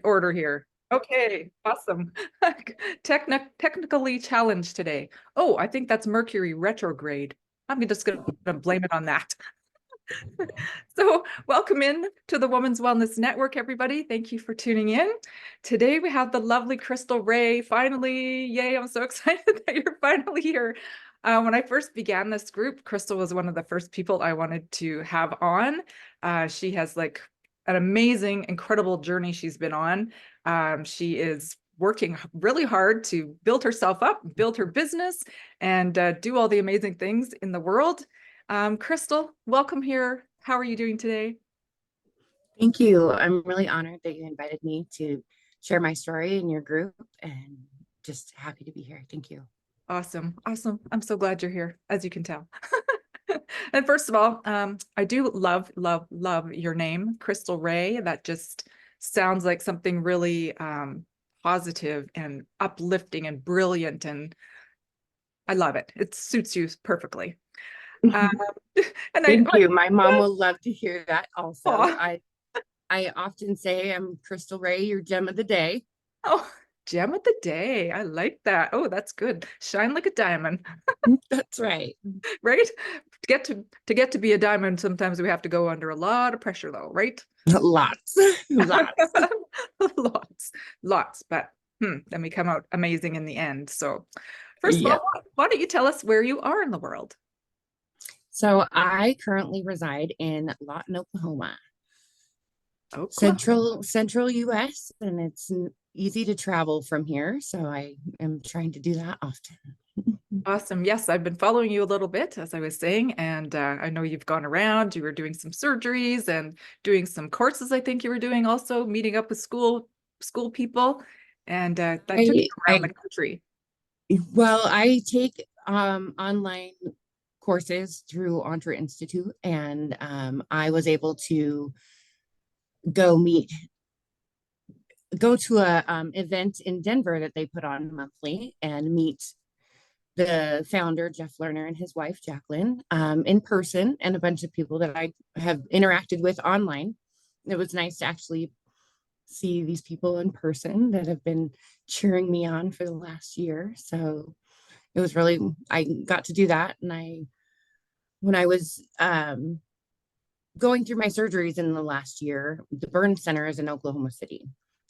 order here. Okay, awesome. Technically challenged today. Oh, I think that's Mercury retrograde. I'm just going to blame it on that. So welcome in to the Women's Wellness Network, everybody. Thank you for tuning in. Today we have the lovely Crystal Raye. Finally, yay, I'm so excited that you're finally here. When I first began this group, Crystal was one of the first people I wanted to have on. She has like an amazing, incredible journey she's been on. She is working really hard to build herself up, build her business, and do all the amazing things in the world. Crystal, welcome here. How are you doing today? Thank you. I'm really honored that you invited me to share my story in your group and just happy to be here. Thank you. Awesome. Awesome. I'm so glad you're here, as you can tell. And first of all, I do love, love, love your name, Crystal Raye. That just sounds like something really positive and uplifting and brilliant. And I love it. It suits you perfectly. Um, and Thank you. My mom will love to hear that also. aw, I often say I'm Crystal Raye, your gem of the day. oh, gem of the day. I like that. Oh, that's good. Shine like a diamond. That's right. Right? To get to be a diamond, sometimes we have to go under a lot of pressure though, right? Lots, lots. Lots, lots, but then we come out amazing in the end. So first of Yeah. all, why don't you tell us where you are in the world? So I currently reside in Lawton, Oklahoma, Oklahoma. central US, and it's easy to travel from here. So I am trying to do that often. Awesome. Yes, I've been following you a little bit, as I was saying, and I know you've gone around, you were doing some surgeries and doing some courses, I think you were doing also, meeting up with school people, and that took you around the I country. Well, I take online courses through Entre Institute, and I was able to go meet, go to a event in Denver that they put on monthly and meet the founder, Jeff Lerner, and his wife, Jacqueline, in person, and a bunch of people that I have interacted with online. It was nice to actually see these people in person that have been cheering me on for the last year. So it was really, I got to do that. And when I was going through my surgeries in the last year, the burn center is in Oklahoma City.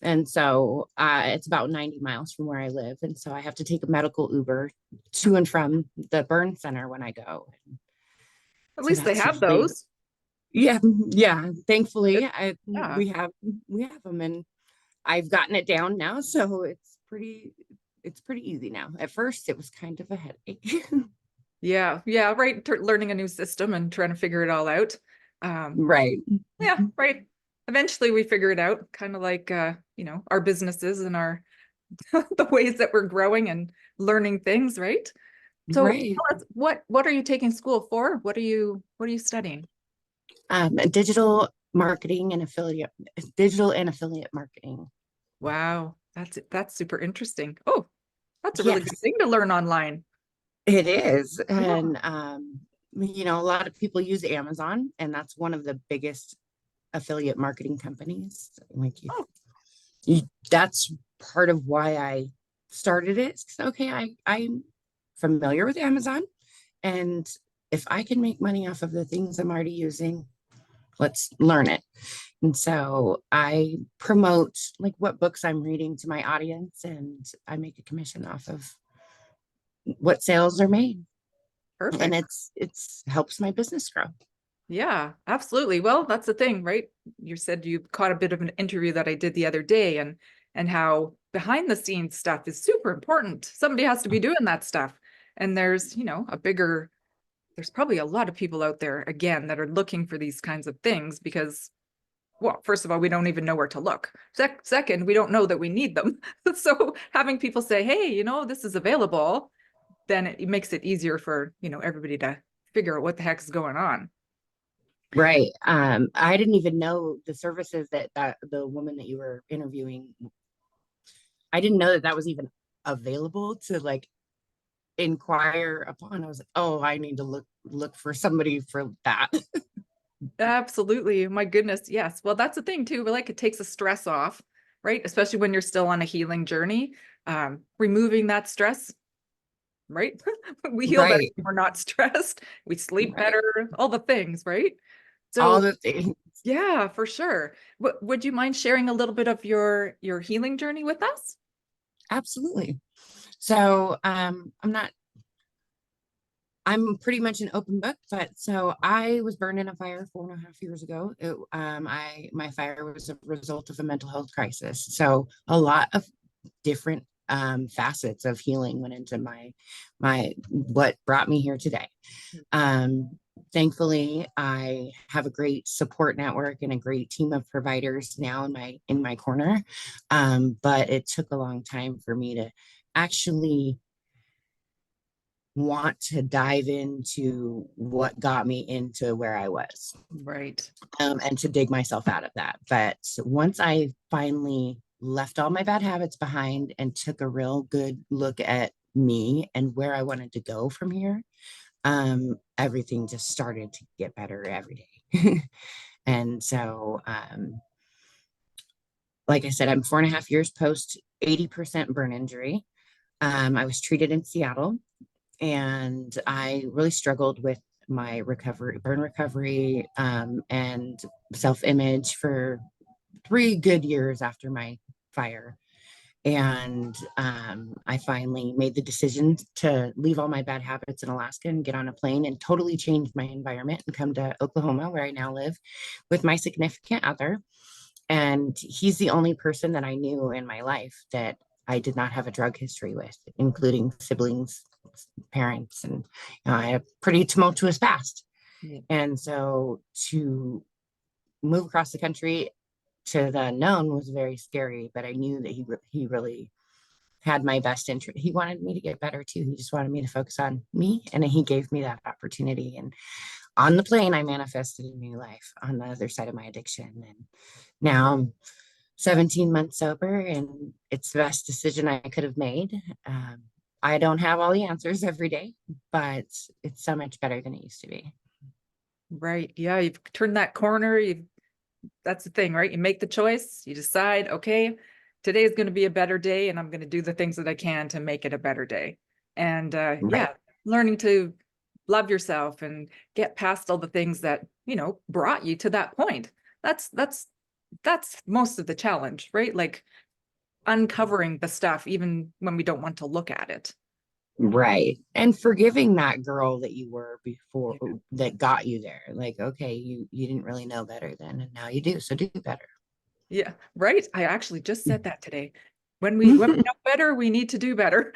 And so it's about 90 miles from where I live. And so I have to take a medical Uber to and from the burn center when I go. At So least they that's have usually, those. yeah, yeah. Thankfully, Yeah. we have them, and I've gotten it down now. So it's pretty easy now. At first, it was kind of a headache. Yeah. Yeah. Right. Learning a new system and trying to figure it all out. Um, Right. yeah. Right. Eventually we figure it out, kind of like, our businesses and our, the ways that we're growing and learning things, right? So Right. tell us, what are you taking school for? What are you studying? Digital and affiliate marketing. Wow. That's super interesting. Oh, that's a really good Yes, thing to learn online. it is. Yeah. And, a lot of people use Amazon, and that's one of the biggest affiliate marketing companies. Like Oh, that's part of why I started it. Okay, I'm familiar with Amazon, and if I can make money off of the things I'm already using, let's learn it. And so I promote like what books I'm reading to my audience, and I make a commission off of what sales are made. And perfect. it's helps my business grow. Yeah, absolutely. Well, that's the thing, right? You said you caught a bit of an interview that I did the other day, and how behind the scenes stuff is super important. Somebody has to be doing that stuff. And there's, there's probably a lot of people out there again that are looking for these kinds of things because, well, first of all, we don't even know where to look. Second, we don't know that we need them. So having people say, "Hey, this is available," then it makes it easier for, everybody to figure out what the heck is going on. Right. I didn't even know the services that the woman that you were interviewing, I didn't know that that was even available to like inquire upon. I was like, oh, I need to look for somebody for that. Absolutely. My goodness. Yes. Well, that's the thing too. Like it takes the stress off, right? Especially when you're still on a healing journey, removing that stress, right? We heal better Right. when we're not stressed. We sleep Right. better, all the things, right? All So the things. yeah, for sure. Would you mind sharing a little bit of your healing journey with us? Absolutely. So I'm pretty much an open book, but so I was burned in a fire 4.5 years ago. My fire was a result of a mental health crisis. So a lot of different facets of healing went into my what brought me here today. Um, Thankfully, I have a great support network and a great team of providers now in my corner. But it took a long time for me to actually want to dive into what got me into where I was, Right. and to dig myself out of that. But once I finally left all my bad habits behind and took a real good look at me and where I wanted to go from here, everything just started to get better every day. And so, like I said, I'm 4.5 years post 80% burn injury. I was treated in Seattle, and I really struggled with my recovery, burn recovery, and self image for 3 good years after my fire. And I finally made the decision to leave all my bad habits in Alaska and get on a plane and totally change my environment and come to Oklahoma, where I now live with my significant other. And he's the only person that I knew in my life that I did not have a drug history with, including siblings, parents, and I have a pretty tumultuous past. Yeah. And so to move across the country to the unknown was very scary, but I knew that he really had my best interest. He wanted me to get better too. He just wanted me to focus on me, and he gave me that opportunity. And on the plane, I manifested a new life on the other side of my addiction. And now I'm 17 months sober, and it's the best decision I could have made. I don't have all the answers every day, but it's so much better than it used to be. Right. Yeah, you've turned that corner. That's the thing, right? You make the choice, you decide, okay, today is going to be a better day, and I'm going to do the things that I can to make it a better day. And Right. yeah, learning to love yourself and get past all the things that, brought you to that point. That's most of the challenge, right? Like uncovering the stuff even when we don't want to look at it. Right. And forgiving that girl that you were before, Yeah. that got you there. Like, okay, you didn't really know better then, and now you do. So do better. Yeah, right. I actually just said that today. When we know better, we need to do better.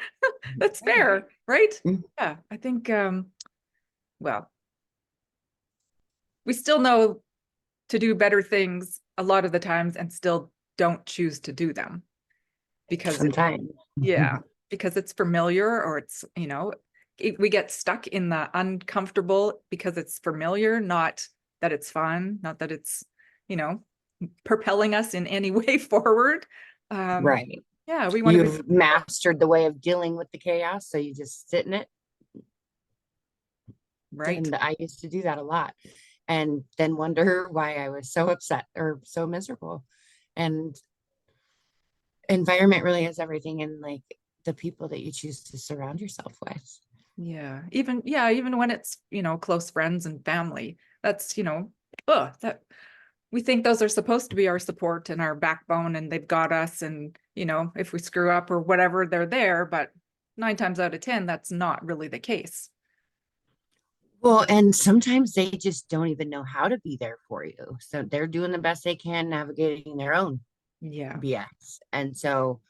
That's Right. fair, right? Yeah, I think well, we still know to do better things a lot of the times and still don't choose to do them because it, Sometimes. yeah, because it's familiar, or it's, we get stuck in the uncomfortable because it's familiar, not that it's fun, not that it's, you know, propelling us in any way forward. Um, Right. yeah, we want to be, You've mastered the way of dealing with the chaos, so you just sit in it. right. And I used to do that a lot, and then wonder why I was so upset or so miserable. And environment really is everything, and like the people that you choose to surround yourself with. Even when it's, close friends and family, that's, that we think those are supposed to be our support and our backbone, and they've got us, and, if we screw up or whatever, they're there, but 9 times out of 10, that's not really the case. Well, and sometimes they just don't even know how to be there for you. So they're doing the best they can navigating their own Yeah. BS. And so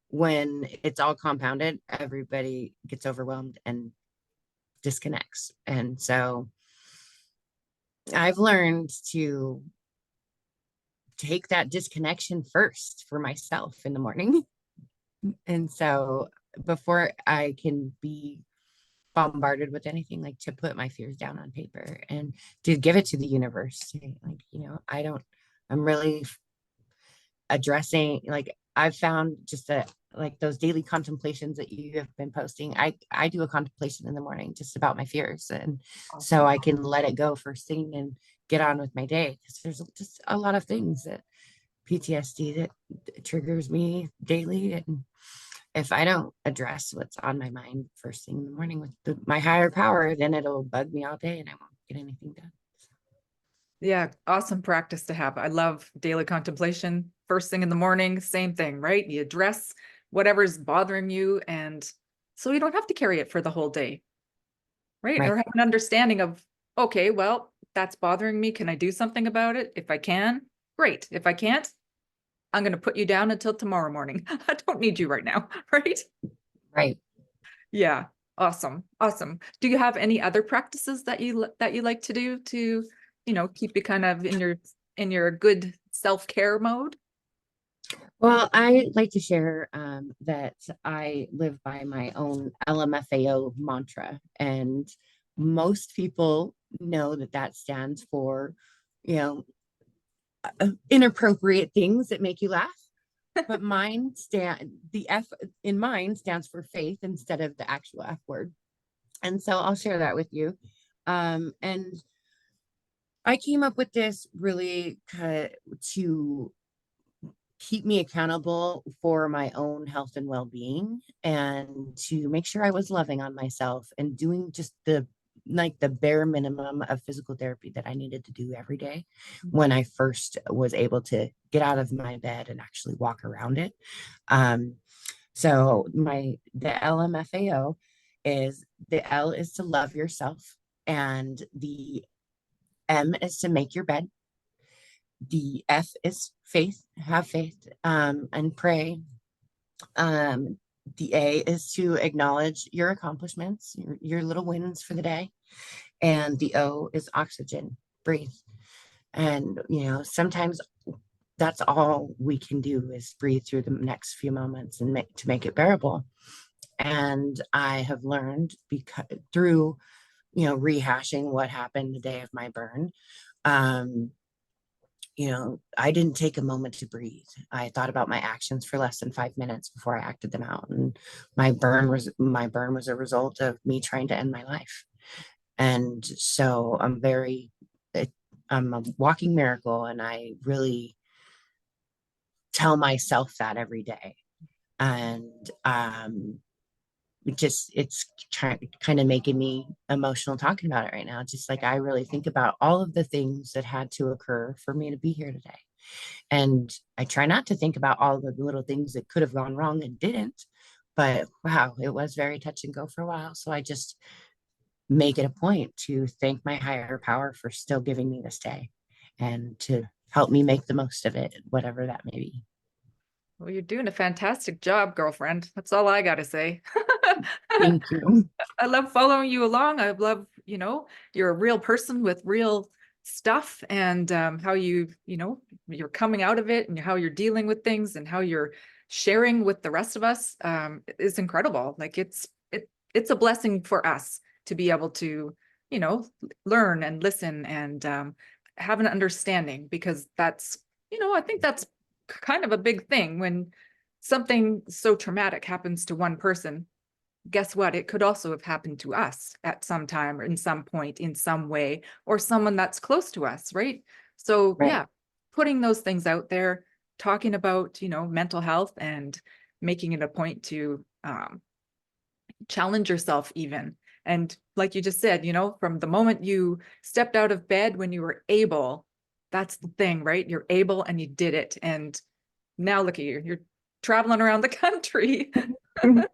when it's all compounded, everybody gets overwhelmed and disconnects. And so I've learned to take that disconnection first for myself in the morning. And so before I can be bombarded with anything, like to put my fears down on paper and to give it to the universe, like, I'm really addressing, like, I've found just that, like those daily contemplations that you have been posting, I do a contemplation in the morning just about my fears, and so Awesome. I can let it go first thing and get on with my day, because there's just a lot of things that PTSD that triggers me daily. And if I don't address what's on my mind first thing in the morning with my higher power, then it'll bug me all day and I won't get anything done. Yeah, awesome practice to have. I love daily contemplation. First thing in the morning, same thing, right? You address whatever's bothering you, and so you don't have to carry it for the whole day, right? Right. Or have an understanding of, okay, well, that's bothering me. Can I do something about it? If I can, great. If I can't, I'm going to put you down until tomorrow morning. I don't need you right now, right? Right. Yeah, awesome, awesome. Do you have any other practices that you like to do to, keep you kind of in your good self-care mode? Well, I like to share that I live by my own LMFAO mantra, and most people know that that stands for, you know, inappropriate things that make you laugh. But the F in mine stands for faith instead of the actual F word. And so I'll share that with you. And I came up with this really to keep me accountable for my own health and well-being, and to make sure I was loving on myself and doing just the bare minimum of physical therapy that I needed to do every day when I first was able to get out of my bed and actually walk around it. Um, so the LMFAO is, the L is to love yourself, and the M is to make your bed. The F is faith, have faith, and pray. Um, the A is to acknowledge your accomplishments, your little wins for the day. And the O is oxygen, breathe. And, sometimes that's all we can do is breathe through the next few moments and make it bearable. And I have learned through, rehashing what happened the day of my burn. Um, I didn't take a moment to breathe. I thought about my actions for less than 5 minutes before I acted them out. And my burn was a result of me trying to end my life. And so I'm a walking miracle, and I really tell myself that every day. And it's kind of making me emotional talking about it right now. Just like, I really think about all of the things that had to occur for me to be here today. And I try not to think about all the little things that could have gone wrong and didn't. But wow, it was very touch and go for a while. So I just make it a point to thank my higher power for still giving me this day and to help me make the most of it, whatever that may be. Well, you're doing a fantastic job, girlfriend. That's all I gotta say. Thank you. I love following you along. I love, you're a real person with real stuff, and how you're coming out of it, and how you're dealing with things, and how you're sharing with the rest of us is incredible. Like it's a blessing for us to be able to, learn and listen and have an understanding, because that's, I think that's kind of a big thing when something so traumatic happens to one person. Guess what? It could also have happened to us at some time or in some point, in some way, or someone that's close to us, right? So Right. yeah, putting those things out there, talking about, mental health, and making it a point to challenge yourself even. And like you just said, from the moment you stepped out of bed when you were able, that's the thing, right? You're able and you did it. And now look at you, you're traveling around the country. That's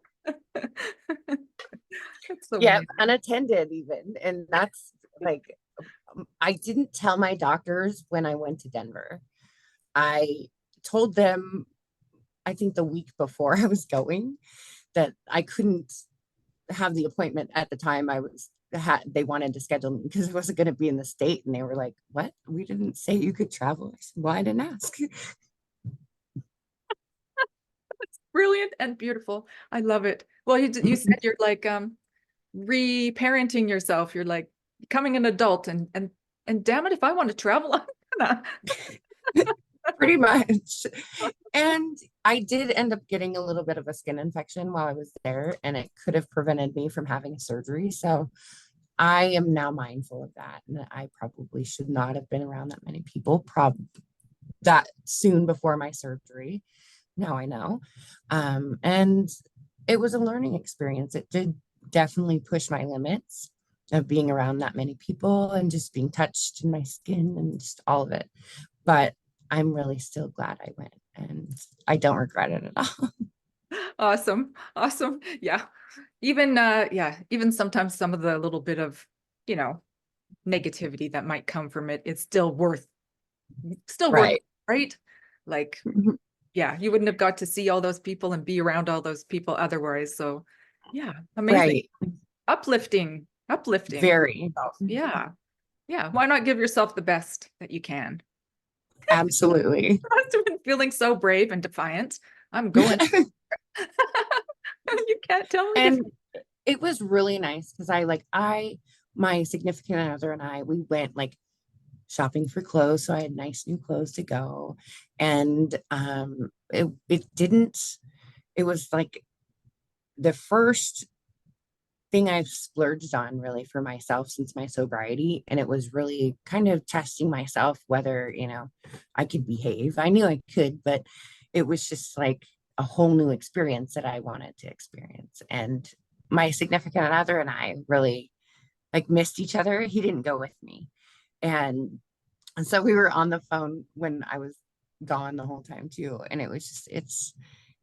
so Yeah, amazing. unattended even. And that's like, I didn't tell my doctors when I went to Denver. I told them, I think the week before I was going, that I couldn't have the appointment at the time they wanted to schedule me because I wasn't going to be in the state. And they were like, "What? We didn't say you could travel." I said, "Well, I didn't ask." Brilliant and beautiful. I love it. Well, you said you're like re-parenting yourself. You're like becoming an adult, and damn it, if I want to travel, I'm gonna. Pretty much. And I did end up getting a little bit of a skin infection while I was there, and it could have prevented me from having surgery. So I am now mindful of that. And I probably should not have been around that many people. that soon before my surgery. Now I know. And it was a learning experience. It did definitely push my limits of being around that many people and just being touched in my skin and just all of it. But I'm really still glad I went and I don't regret it at all. Awesome. Awesome. Yeah. Even yeah, even sometimes some of the little bit of, you know, negativity that might come from it, it's still worth Right. it, right? Like, Mhm. yeah, you wouldn't have got to see all those people and be around all those people otherwise. So yeah, amazing. Right. Uplifting for Very. yourself. Yeah. Yeah. Why not give yourself the best that you can? Absolutely. I must have been feeling so brave and defiant. I'm going. You can't tell me And different. it was really nice because my significant other and I, we went like shopping for clothes. So I had nice new clothes to go. And it was like the first thing I've splurged on really for myself since my sobriety. And it was really kind of testing myself whether, I could behave. I knew I could, but it was just like a whole new experience that I wanted to experience. And my significant other and I really like missed each other. He didn't go with me. And so we were on the phone when I was gone the whole time too. And it was just, it's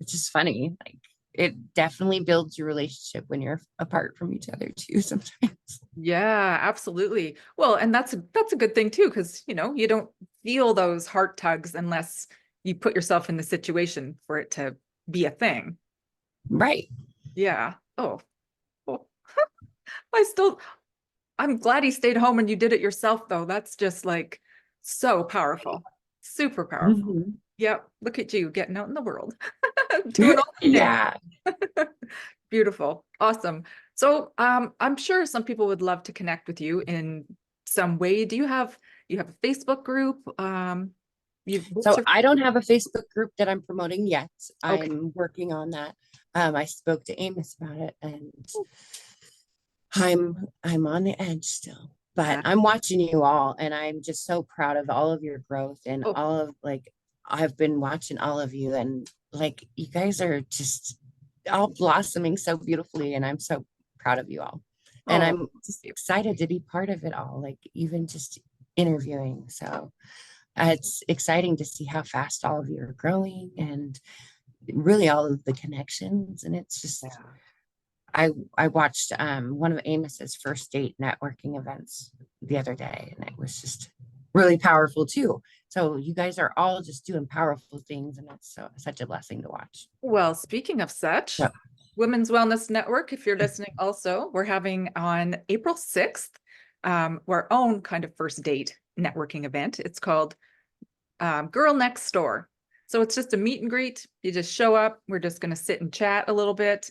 just funny. Like it definitely builds your relationship when you're apart from each other too sometimes. Yeah, absolutely. Well, and that's a good thing too, because you don't feel those heart tugs unless you put yourself in the situation for it to be a thing. Right. Yeah. Oh, oh. I still I'm glad he stayed home and you did it yourself though. That's just like so powerful. Super powerful. Mhm. Yep. Look at you getting out in the world. Doing all the Yeah. things. Beautiful. Awesome. So I'm sure some people would love to connect with you in some way. Do you have a Facebook group? What's So your I don't have a Facebook group that I'm promoting yet. okay. I'm working on that. I spoke to Amos about it and I'm on the edge still, but Uh, I'm watching you all and I'm just so proud of all of your growth and oh, all of like I've been watching all of you and like you guys are just all blossoming so beautifully and I'm so proud of you all. And oh, I'm just excited to be part of it all, like even just interviewing. So it's exciting to see how fast all of you are growing and really all of the connections. And it's just yeah. I watched one of Amos's first date networking events the other day, and it was just really powerful too. So you guys are all just doing powerful things, and it's such a blessing to watch. Well, speaking of such, So, Women's Wellness Network, if you're listening also, we're having on April 6th, our own kind of first date networking event. It's called Girl Next Door. So it's just a meet and greet. You just show up. We're just going to sit and chat a little bit,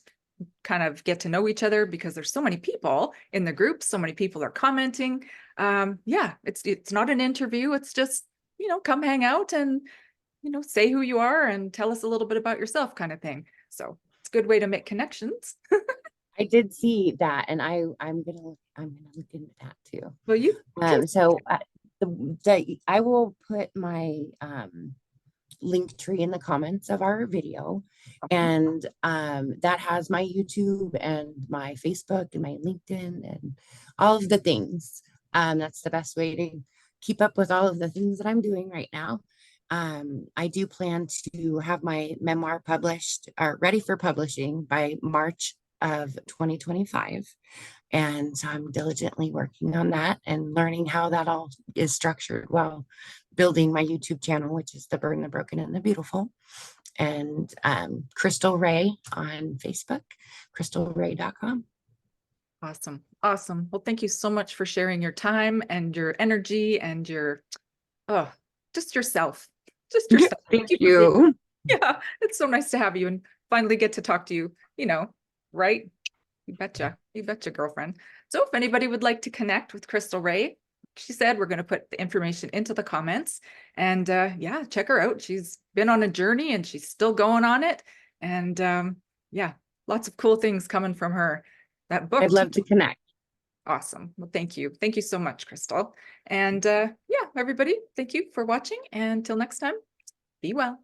kind of get to know each other because there's so many people in the group. So many people are commenting. Yeah, it's not an interview. It's just, come hang out and, say who you are and tell us a little bit about yourself kind of thing. So it's a good way to make connections. I did see that, and I'm gonna look into that too. Well, you can. So I will put my link tree in the comments of our video. And that has my YouTube and my Facebook and my LinkedIn and all of the things. That's the best way to keep up with all of the things that I'm doing right now. I do plan to have my memoir published or ready for publishing by March of 2025. And so I'm diligently working on that and learning how that all is structured while building my YouTube channel, which is The Burden, the Broken, and the Beautiful. And Crystal Raye on Facebook, crystalraye.com. Awesome. Awesome. Well, thank you so much for sharing your time and your energy and oh, just yourself. Just yourself. Thank Thank you for being, you. yeah, it's so nice to have you and finally get to talk to you, right? You betcha. You betcha, girlfriend. So if anybody would like to connect with Crystal Raye, she said we're going to put the information into the comments and yeah, check her out. She's been on a journey and she's still going on it. And yeah, lots of cool things coming from her. That I'd book too. love to connect. Awesome. Well, thank you. Thank you so much, Crystal. And yeah, everybody, thank you for watching. And until next time, be well.